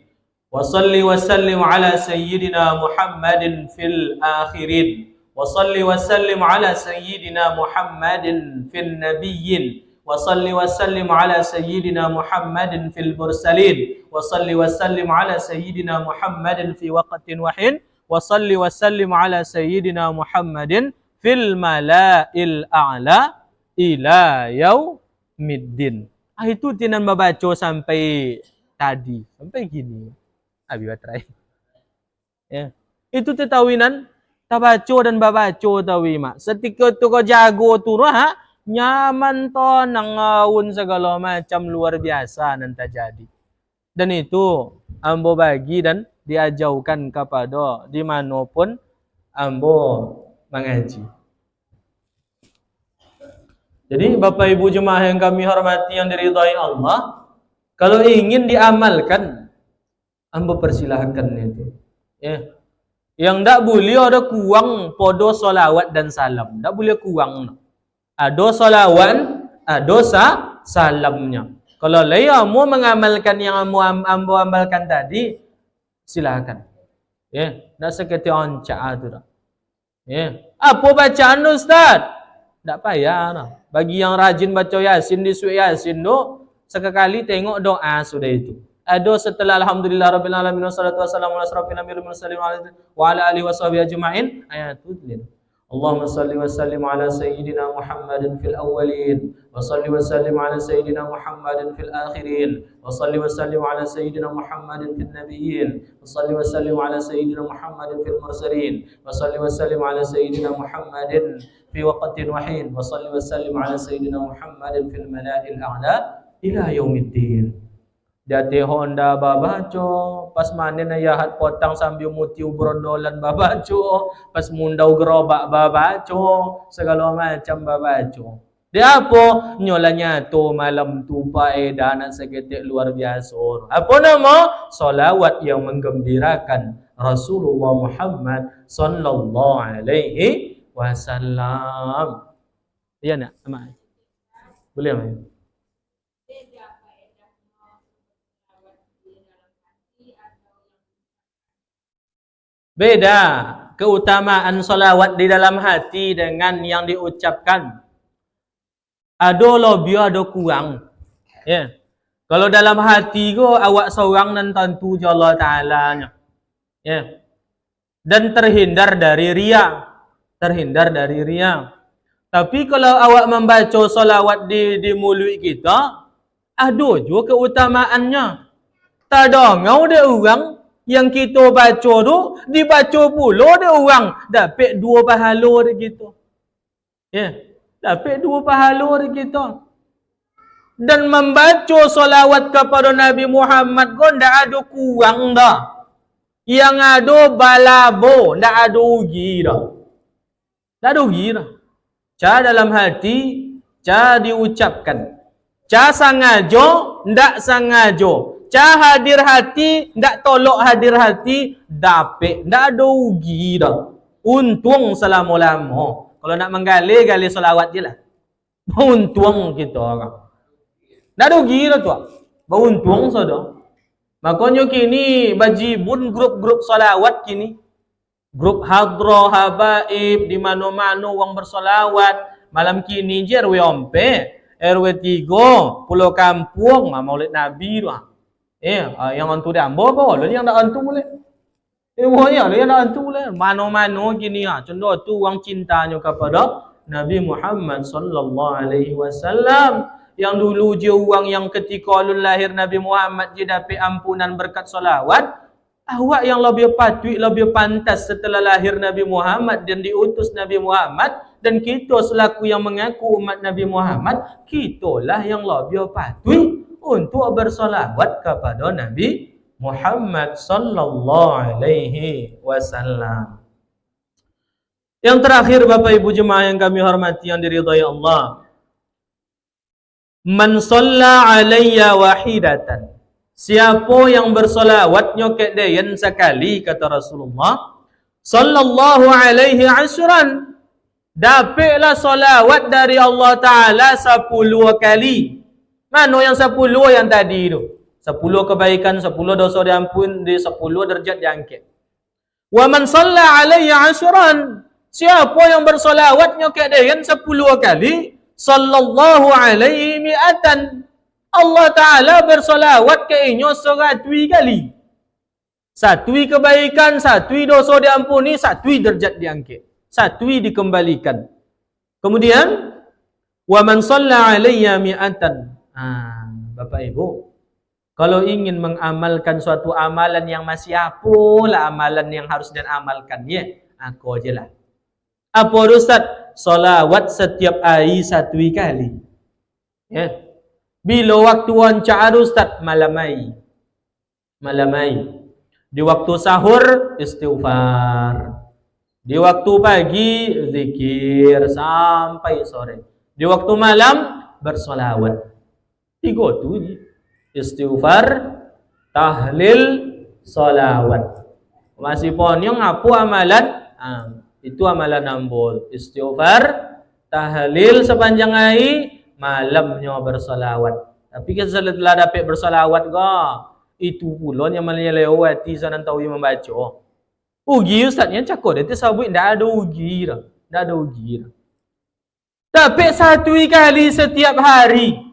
Wasalli wasallim ala sayyidina Muhammadin fil akhirin. Wasalli wasallim ala sayyidina Muhammadin fil nabiyyin. Wasalli wasallim ala sayyidina Muhammadin fil mursalin. Wasalli wasallim ala sayyidina Muhammadin fi waqtin wahin. Wasalli wasallim ala sayyidina Muhammadin fil mala'il a'la ila yaumiddin. Itu tinan membaca sampai tadi, sampai gini. Abi batrai. Ya. Itu tetawinan tabaco dan babaco tawi mak. Setika tu kau jago tu ha, nyaman to nangaun segala macam luar biasa nanti jadi. Dan itu ambo bagi dan diajaukan kepada dimanapun ambo mengaji. Jadi Bapak Ibu jemaah yang kami hormati yang diridhai Allah, kalau ingin diamalkan ambo persilahkan itu. Ya. Yang tak boleh ada kurang podo solawat dan salam. Tak boleh kurang. Ada solawat, ada salamnya. Kalau laya mau mengamalkan yang ambo amalkan tadi, silakan. Ya, tak seperti oncak tu dah. Ya. Apa bacaan Ustaz? Tak payah dah. Bagi yang rajin baca Yasin di surah Yasin tu, sekali tengok doa sudah itu. Ada setelah alhamdulillah rabbil alamin wassalatu wassalamu ala asrofil anbiya'i wal mursalin wa ala alihi washabihi ajma'in ayat tu. اللهم صل وسلم على سيدنا محمد في الأولين وصل وسلم على سيدنا محمد في الآخرين وصل وسلم على سيدنا محمد في النبيين وصل وسلم على سيدنا محمد في المرسلين وصل وسلم على سيدنا محمد في وقت وحين وصل وسلم على سيدنا محمد في الملأ الأعلى إلى يوم الدين. Dati Honda babaco, pas manen ayahat potang sambil mutiu brondolan babaco, pas mundau gerobak babaco, segala macam babaco. Dia apa? Nyolanya tu malam tu faedah nak seketik luar biasa. Apa nama? Salawat yang menggembirakan Rasulullah Muhammad sallallahu alaihi wasallam. Iya nak? Amak. Boleh amak? Beda keutamaan salawat di dalam hati dengan yang diucapkan. Ada lebih, ada kurang. Ya. Kalau dalam hati go awak seorang nan tentu je Allah Ta'ala-nya. Ya. Dan terhindar dari riya. Terhindar dari riya. Tapi kalau awak membaca salawat di mulut kita, ada juga keutamaannya. Tak dengar dia orang yang kita baca tu, dibaca pula dia orang. Dapat 2 pahala dia gitu. Ya. Dapat 2 pahala dia gitu. Dan membaca salawat kepada Nabi Muhammad pun tak ada kurang dah. Yang ada balabo, tak ada ugi dah. Tak ada ugi dah. Ca dalam hati, ca diucapkan. Ca sengaja, tak sengaja. Ca hadir hati, tak tolok hadir hati, dapat, tak ada ugi dah. Untung selama-lama. Kalau nak menggali, gali selawat je lah. Untung kita orang. Tak ada ugi dah tu. Beruntung saja. Makanya kini, bajibun grup-grup selawat kini. Grup hadra, habaib, di mana-mana orang bersolawat. Malam kini je RW Ompe, RW 3, Pulau Kampung, Maulid Nabi tu. Yang hantu dia ambil apa? Yang tak hantu boleh. Yang tak hantu boleh. Mana-mana gini. Contoh tu orang cintanya kepada Nabi Muhammad sallallahu alaihi wasallam. Yang dulu je orang yang ketika ulun lahir Nabi Muhammad je dapat ampunan berkat solawat. Awak yang lebih patut, lebih pantas setelah lahir Nabi Muhammad dan diutus Nabi Muhammad. Dan kita selaku yang mengaku umat Nabi Muhammad, kitalah yang lebih patut untuk bersolawat kepada Nabi Muhammad sallallahu alaihi wasallam. Yang terakhir Bapak Ibu jemaah yang kami hormati yang diridhai Allah. Man shalla alayya wahidatan. Siapa yang bersolawatnya kedayan sekali, kata Rasulullah sallallahu alaihi ashran, dapatlah solawat dari Allah Ta'ala 10 kali. Mana yang 10 yang tadi tu? 10 kebaikan, 10 dosa diampun, 10 derajat diangkat. Wa man shalla alayya ashran, siapa yang bersolawatnya kedayan 10 kali, sallallahu alaihi mi'atan, Allah Ta'ala bersolawat keinyo 100 kali. 1 kebaikan, 1 dosa diampuni, 1 derajat diangkat, 1 dikembalikan. Kemudian wa man shalla alayya mi'atan. Bapak Ibu, kalau ingin mengamalkan suatu amalan yang masih apalah amalan yang harus dan amalkan ya, aku aja lah. Apa Ustaz? Salawat setiap hari 1 kali. Ya. Bila waktu wawancara Ustaz? Malam hari. Malam hari. Di waktu sahur istighfar. Di waktu pagi zikir sampai sore. Di waktu malam bersolawat. 3 tu je. Istighfar, tahlil, solawat. Masih pun yang apa amalan? Itu amalan ambul. Istighfar, tahlil sepanjang hari, malamnya bersolawat. Tapi setelah dapat bersolawat itu pula yang melewati sana tahu yang membaca. Ugi Ustaz yang cakap dia sabut tak ada ugi dah. Tak ada ugi dah. Dapat 1 kali setiap hari.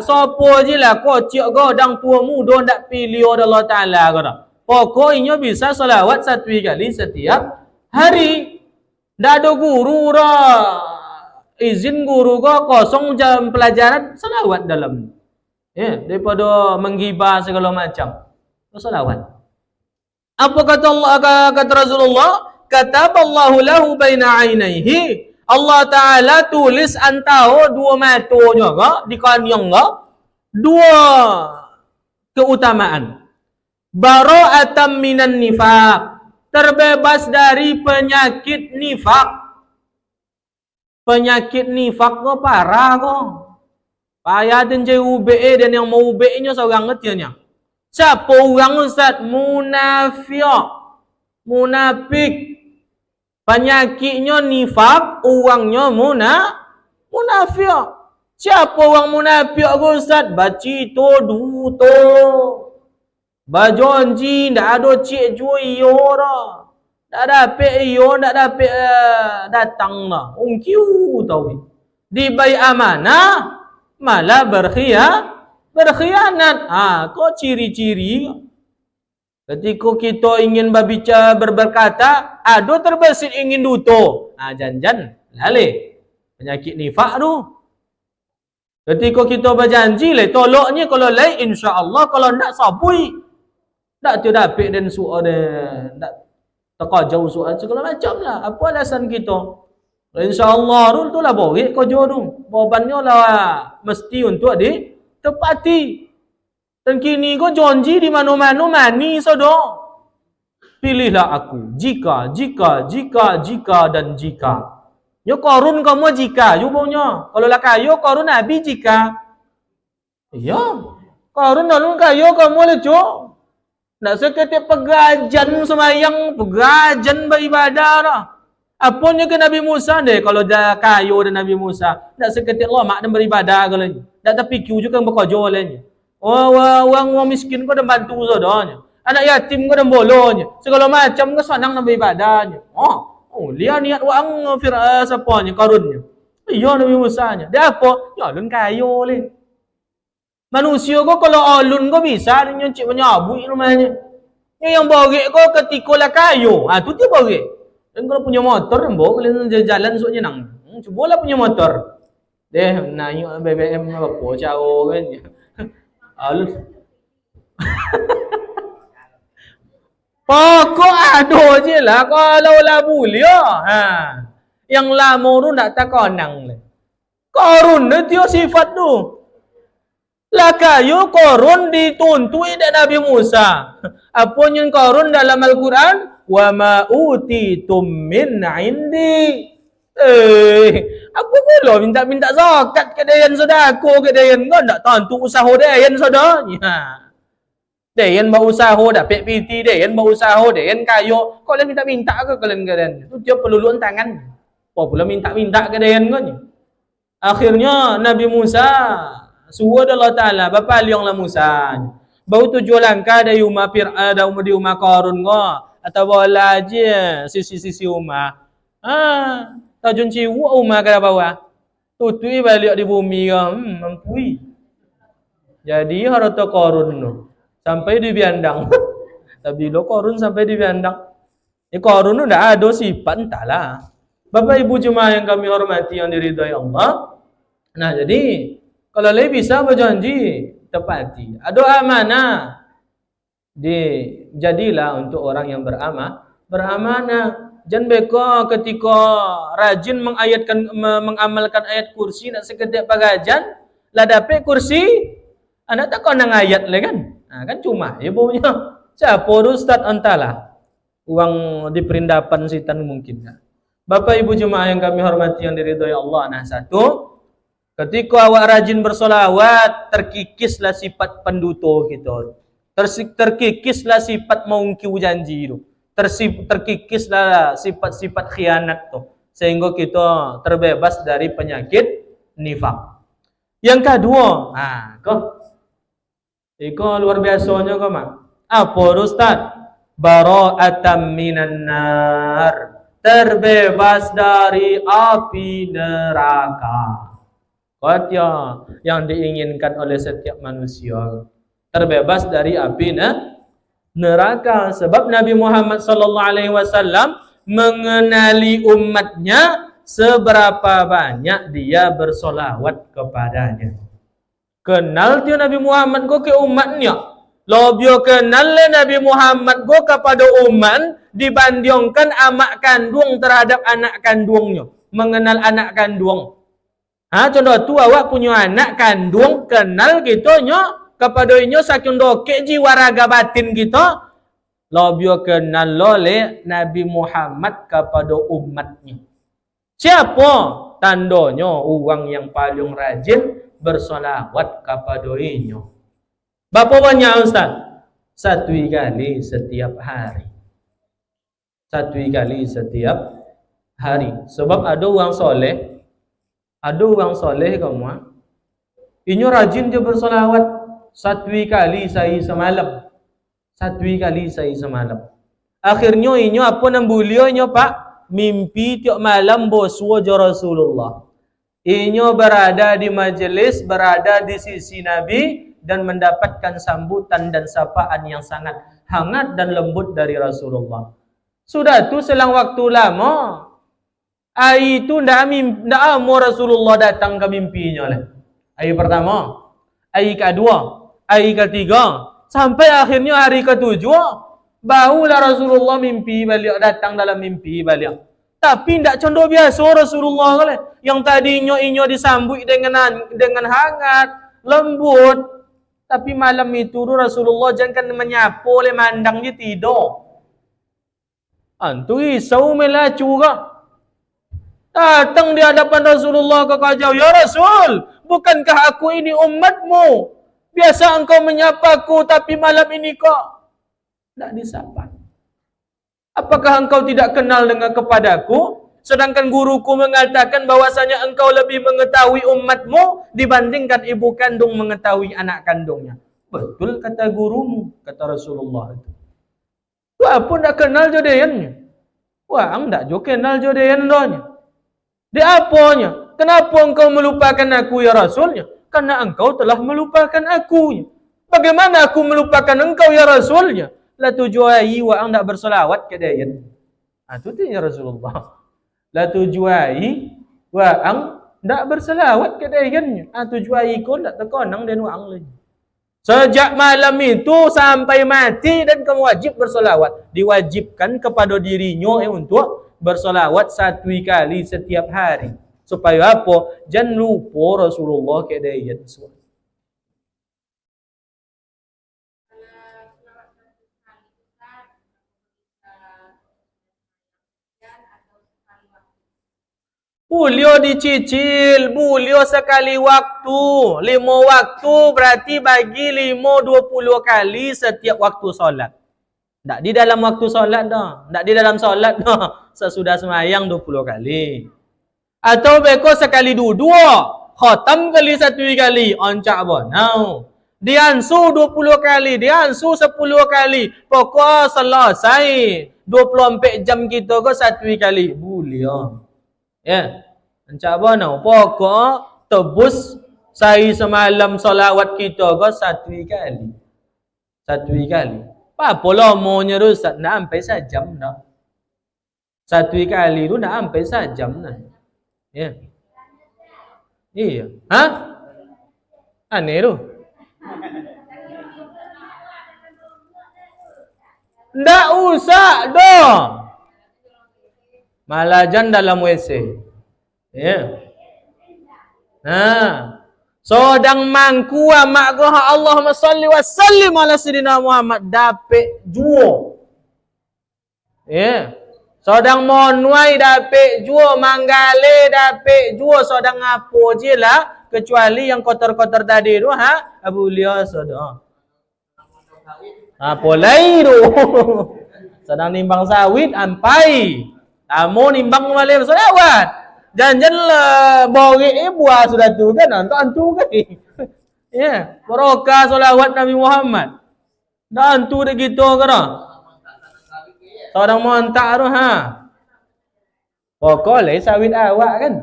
Sopo je lah kocik kau dang tua muda ndak pilih Allah Ta'ala kau dah. Pokoknya bisa salawat 1 kali setiap hari. Ndak ada guru izin guru kosong jam pelajaran, selawat dalam. Ya, daripada menggibah segala macam. Selawat. Apa kata Allah, kata Rasulullah? Kataballahu lahu baina ainaihi. Allah Ta'ala tulis antara dua matanya di kanyang dua keutamaan. Bara'atam minan nifaq. Terbebas dari penyakit nifak. Penyakit nifak parah payah dan UBE dan yang mau UBE-nya seorang ngetianya. Siapa orang Ustaz? Munafik. Penyakitnya nifak, orangnya munafik. Siapa orang munafik Ustaz? Baci to bajonji ndak ada cik jual ora. Ndak dapat ndak dapat datang lah. Ungkiu tahu. Dibai amanah malah berkhianat. Kau ciri-ciri. Ketika kita ingin berkata, ada terbesit ingin duto. Janjan lale. Penyakit nifak tu. Ketika kita berjanji le toloknya kalau le insya-Allah, kalau ndak sabui. Tak dapat dan soal tak terkajau soal segala macam lah. Apa alasan kita? InsyaAllah tu lah boleh kerja tu. Jawabannya lah mesti untuk ditepati. Dan kini kau janji di mana-mana mani saudara. Pilihlah aku. Jika dan jika. Yo korun kamu jika. Yo punya. Kalau lah kayo korun nabi jika. Ya. Korun lalu kayo kamu leco. Nak seketik pegajan semayang, pegajan beribadah lah. Apanya ke Nabi Musa deh kalau dah kayu dan Nabi Musa. Nak seketik lomak dan beribadah ke lagi. Tak terfikir juga bekerja lagi. Orang miskin kau dah bantu saudaranya. Anak yatim kau dah bolonya. Segala macam kau senang nak beribadahnya. Dia niat orang siapanya, karunnya. Iya Nabi Musa nya. Dia apa? Ya lun kayu leh. Manusia kau kalau alun kau bisa dia cik menyabui rumahnya. Yang borek kau ketika lah kayu. Tu dia borek. Dan kalau punya motor mbok kalian jalan sok nyenang. Cubalah punya motor. Deh naik BBM apa caro kan. Alun. Pokok ada je lah kalau lah boleh. Yang lama tu tak takonang le. Korun dia sifat tu. Lah kayu korun dituntui dan Nabi Musa. Apa yang korun dalam Al-Quran? Wa ma utitum min indi. Aku belum minta zakat ke dayan sedekah ke dayan kau ndak tentu usaha dayan saudara. Dayan mau usaha dapat PT dayan mau usaha dayan kayu. Kau minta ke kalian. Tu dia perlu luan tangan. Kau pula minta ke dayan kau ni. Akhirnya Nabi Musa suruh Allah Ta'ala bapa lianglah Musa. Bau tujuh langkah dari rumah Fir'aun di rumah Qarun kau. Atau bola aja sisi-sisi rumah. Tajun ciwu rumah ke bawah. Tutui balik di bumi kau. Mampui. Jadi harta Qarun tu. Sampai di biandang. Tapi lo Qarun sampai di biandang. Qarun tu dah ada sifat entahlah. Bapak ibu jemaah yang kami hormati yang diridhai Allah. Nah jadi kalau lebih bisa berjanji tepati. Ada amanah. Jadilah untuk orang yang beramanah. Jangan beka ketika rajin mengamalkan ayat kursi nak sekedap pagajan, lah dapat kursi, anak tak kau nang ayat le kan? Kan cuma ya baunya. Siapa ustaz entahlah. Uang di perindapan setan mungkin. Bapak ibu jemaah yang kami hormati yang diridhai Allah. Nah satu, ketika awak rajin bersolawat, terkikislah sifat penduto kita. Terkikislah sifat mengungkil janji itu. Terkikislah sifat-sifat khianat tu. Sehingga kita terbebas dari penyakit nifak. Yang kedua, kau luar biasanya kau mak. Apa Ustaz? Bara'atam minan nar. Terbebas dari api neraka. Kata yang diinginkan oleh setiap manusia, terbebas dari api neraka. Sebab Nabi Muhammad sallallahu alaihi wasallam mengenali umatnya seberapa banyak dia bersolawat kepadanya. Kenal dia Nabi Muhammad go ke umatnya. Lebih kenal Nabi Muhammad go kepada umat dibandingkan amak kandung terhadap anak kandungnya. Mengenal anak kandung. Contoh tu awak punya anak kandung kenal gitu nyo kepada inyo saking dokek jiwa raga batin kita lebih kenal oleh Nabi Muhammad kepada umatnya. Siapa tandanya orang yang paling rajin bersolawat kepada inyo? Berapa banyak Ustaz? 1 kali setiap hari. 1 kali setiap hari. Sebab ada orang soleh kamu, inyo rajin dia bersolawat 1 kali sehari semalam. 1 kali sehari semalam. Akhirnya inyo apa nang bulia inyo Pak? Mimpi tiap malam boswa je Rasulullah. Inyo berada di majlis, berada di sisi Nabi dan mendapatkan sambutan dan sapaan yang sangat hangat dan lembut dari Rasulullah. Sudah tu selang waktu lama, hari itu ndak mau Rasulullah datang ke mimpinya lah. Hari pertama, hari kedua, hari ketiga, sampai akhirnya hari ketujuh, barulah Rasulullah mimpi balik, datang dalam mimpi balik. Tapi ndak condong biasa Rasulullah kali. Yang tadinya inyo disambut dengan hangat, lembut. Tapi malam itu Rasulullah jangan menyapa oleh mandang dia tidur. Antu risau melacu ke? Datang di hadapan Rasulullah ke kajau, "Ya Rasul, bukankah aku ini umatmu? Biasa engkau menyapaku, tapi malam ini kok tidak disapa. Apakah engkau tidak kenal dengan kepadaku? Sedangkan guruku mengatakan bahwasanya engkau lebih mengetahui umatmu dibandingkan ibu kandung mengetahui anak kandungnya." Betul kata gurumu, kata Rasulullah itu. Wah pun tak kenal jodohannya. Wah, tak jo kenal jodohan doanya. Dia apanya? Kenapa engkau melupakan aku ya Rasulnya? Karena engkau telah melupakan aku. Bagaimana aku melupakan engkau ya Rasulnya? La tujuai wa ang tak bersolawat ke dia. Itu ya Rasulullah. La tujuai wa ang tak bersolawat ke dia. Tujuai ko tak terkonang dan wa ang lagi. Sejak malam itu sampai mati dan kamu wajib bersolawat. Diwajibkan kepada dirinya untuk bersolawat 1 kali setiap hari. Supaya apa? Jangan lupa Rasulullah keadaan semua. Boleh dicicil, boleh sekali waktu. 5 waktu berarti bagi 20 kali setiap waktu solat. Tak di dalam waktu solat dah. Tak di dalam solat dah. Sesudah semayang 20 kali. Atau beko sekali dua. Khatam kali 1 kali. Oncak bonau. Diansu 20 kali. Diansu 10 kali. Pokok selesai. 24 jam kita ke 1 kali. Boleh. Ya. Oncak bonau. Pokok tebus sehari semalam solawat kita ke 1 kali. 1 kali. Apa lamanya tu? Nak sampai sejam dah. 1 kali tu nak sampai sejam dah. Ya. Iya. Hah? Aneh tu. Ndak usah dah. Malajan dalam WC. Ya. Sodang mangku mak go Allahumma salli wa sallim ala sayyidina Muhammad dapat juo. Ya. Sodang monwai dapat juo, manggale dapat juo, sodang apa je lah kecuali yang kotor-kotor tadi tu Abu Liya sodang. Apa lain tu? Sedang nimbang sawit ampai. Tamu nimbang malam solawat. Janganlah borek buah sudah tu kan antu kan. Ya, barokah solawat Nabi Muhammad. Dan antu dah gitu ke dah. Seorang montak tu pokoknya sawit awak kan.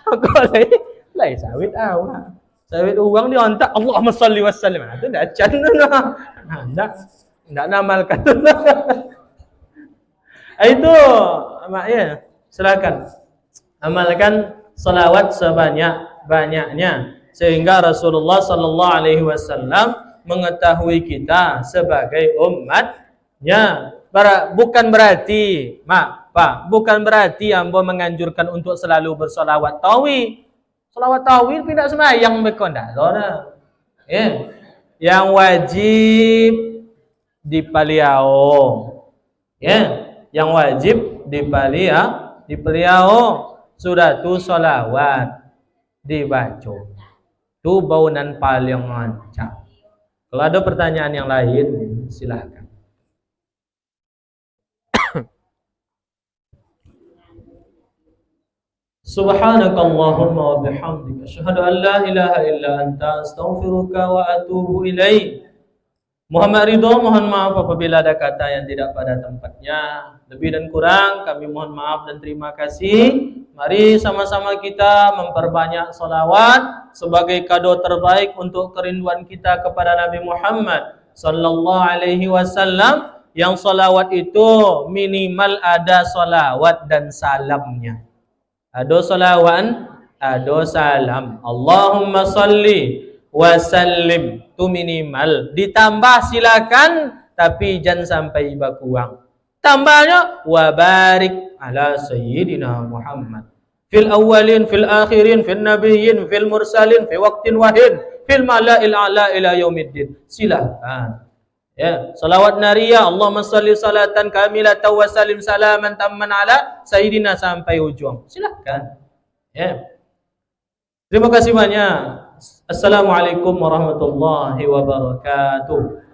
Pokoknya lai sawit awak. Sawit orang dia hantar Allahumma salli wa sallim. Itu dah can tu dah. Ndak namalkan tu. Itu mak ya, silakan amalkan salawat sebanyak-banyaknya sehingga Rasulullah sallallahu alaihi wasallam mengetahui kita sebagai umatnya. Bukan berarti, mak, pak, bukan berarti ambo menganjurkan untuk selalu bersolawat tawi. Solawat tawi tidak sembahyang mereka ndak, ya. Yang wajib dipaliao, ya. Yang wajib dipaliao sudah tu solawat dibaca. Tu baunan paling lancar. Kalau ada pertanyaan yang lain, silahkan. Subhanakallahumma wa bihamdika asyhadu an la ilaha illa anta astaghfiruka wa atubu ilaik. Muhammad Ridho mohon maaf apabila ada kata yang tidak pada tempatnya. Lebih dan kurang kami mohon maaf dan terima kasih. Mari sama-sama kita memperbanyak salawat sebagai kado terbaik untuk kerinduan kita kepada Nabi Muhammad sallallahu alaihi wasallam, yang salawat itu minimal ada salawat dan salamnya. Ada salawat, ada salam. Allahumma salli wa sallim, tu minimal. Ditambah silakan, tapi jangan sampai berkurang. Tambahnya wa barik ala sayyidina Muhammad fil awwalin fil akhirin fil nabiyyin fil mursalin fi waqtin wahid fil mala'il a'la ila yaumiddin. Silakan. Ya, salawat nariyah, Allahumma salli salatan kamilatan wa sallim salaman tamman ala sayyidina sampai ujung. Silakan. Ya. Terima kasih banyak. Assalamualaikum warahmatullahi wabarakatuh.